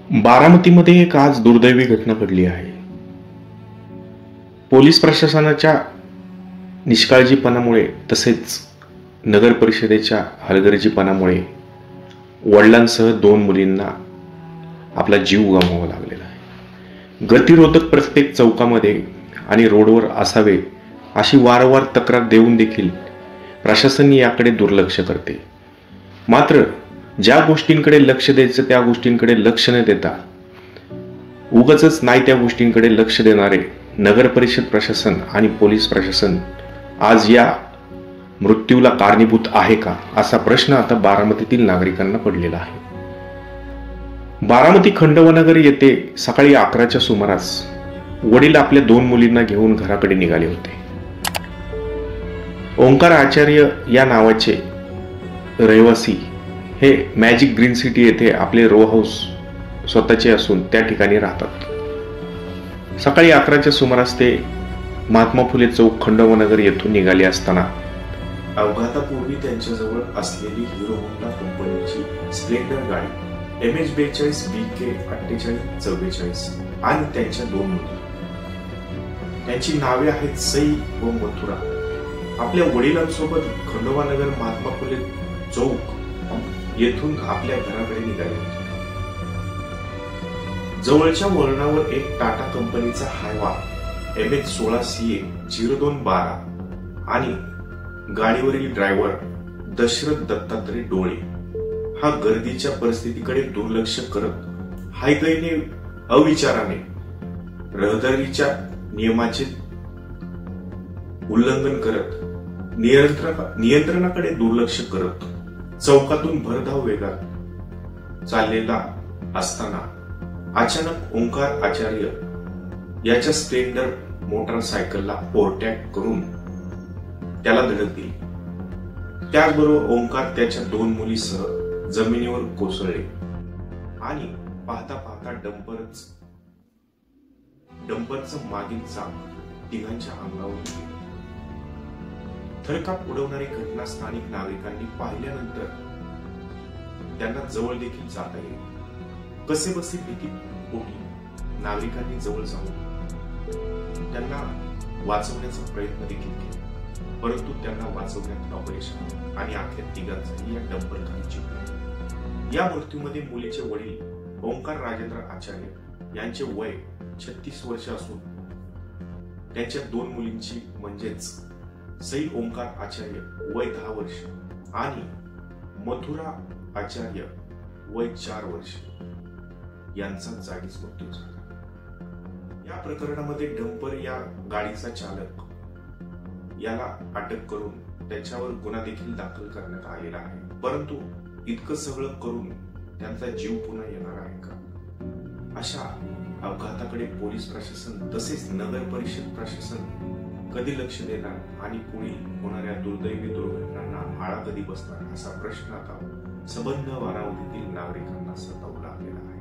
बारामतीमध्ये एक आज दुर्दैवी घटना घडली आहे. पोलीस प्रशासनाच्या निष्काळजीपणामुळे तसेच नगर परिषदेच्या हलगर्जीपणामुळे वडिलांसह 2 मुलींना आपला जीव गमवावा लागलेला आहे. गतिरोधक प्रत्येक चौकामध्ये आणि रोडवर असावे अशी वारंवार तक्रार देऊन देखील प्रशासन याकडे दुर्लक्ष करते. मात्र ज्या गोष्टींकडे लक्ष द्यायचं त्या गोष्टींकडे लक्ष न देता उगाचच नाही त्या गोष्टींकडे लक्ष देणारे नगर परिषद प्रशासन आणि पोलीस प्रशासन आज या मृत्यूला कारणीभूत आहे का, असा प्रश्न आता बारामतीतील नागरिकांना पडलेला आहे. बारामती खंडवनगर येथे सकाळी 11च्या सुमारास वडील आपल्या 2 मुलींना घेऊन घराकडे निघाले होते. ओंकार आचार्य या नावाचे रहिवासी हे मॅजिक ग्रीन सिटी येथे आपले रो हाऊस स्वतःचे असून त्या ठिकाणी राहतात. सकाळी 11च्या सुमारास ते महात्मा फुले चौक खंडवनगर येथून निघाले असताना अपघातापूर्वी त्यांच्याजवळ असलेली हिरो होंडा कंपनीची स्प्लेंडर गाडी MH42 BK 4844 आणि त्यांच्या 2 मुली, त्यांची नावे आहेत सई व मथुरा, आपल्या वडिलांसोबत खंडोबानगर महात्मा फुले चौक येथून आपल्या घराकडे निघाले होते. जवळच्या वळणावर एक टाटा कंपनीचा हायवा MH16CA 0212 आणि गाडीवरील ड्रायव्हर दशरथ दत्तात्रय डोळे हा गर्दीच्या परिस्थितीकडे दुर्लक्ष करत हायगईने अविचाराने रहदारीच्या नियमाचे उल्लंघन करत नियंत्रणाकडे दुर्लक्ष करत चौकातून भरधाव वेगात चाललेला असताना अचानक ओंकार आचार्य याच्या स्प्लेंडर मोटरसायकलला ओव्हरटेक करून त्याला धडक दिली. त्याचबरोबर ओंकार त्याच्या 2 मुलीसह जमिनीवर कोसळले आणि पाहता पाहता डंपरचं मागील चाक तिघांच्या अंगावर गेलं. थरकाप उडवणारी घटना स्थानिक नागरिकांनी पाहिल्यानंतर त्यांना जवळ देखील जाता येईल. कसे बसे भीती पोटी नागरिकांनी जवळ जाऊन त्यांना वाचवण्याचा प्रयत्न देखील केला, परंतु त्यांना वाचवण्यात अपयश आले आणि अखेर तिघांचाही या डंपर खाली चिपले. या मृत्यूमध्ये मुलीचे वडील ओंकार राजेंद्र आचार्य यांचे वय 36 वर्ष असून त्यांच्या 2 मुलींची म्हणजेच सई ओंकार आचार्य वय 10 वर्ष आणि मथुरा आचार्य वय 4 वर्ष यांचा जागीच मृत्यू झाला. या प्रकरणामध्ये डंपर या गाडीचा चालक याला अटक करून त्याच्यावर गुन्हा देखील दाखल करण्यात आलेला आहे. परंतु इतकं सगळं करून त्यांचा जीव पुन्हा येणार आहे का? अशा अपघाताकडे पोलीस प्रशासन तसेच नगर परिषद प्रशासन कधी लक्ष देणार आणि पुढे होणाऱ्या दुर्दैवी दुर्घटनांना आळा कधी बसणार, असा प्रश्न आता सबंध बारामतीतील नागरिकांना सतावू लागलेला आहे.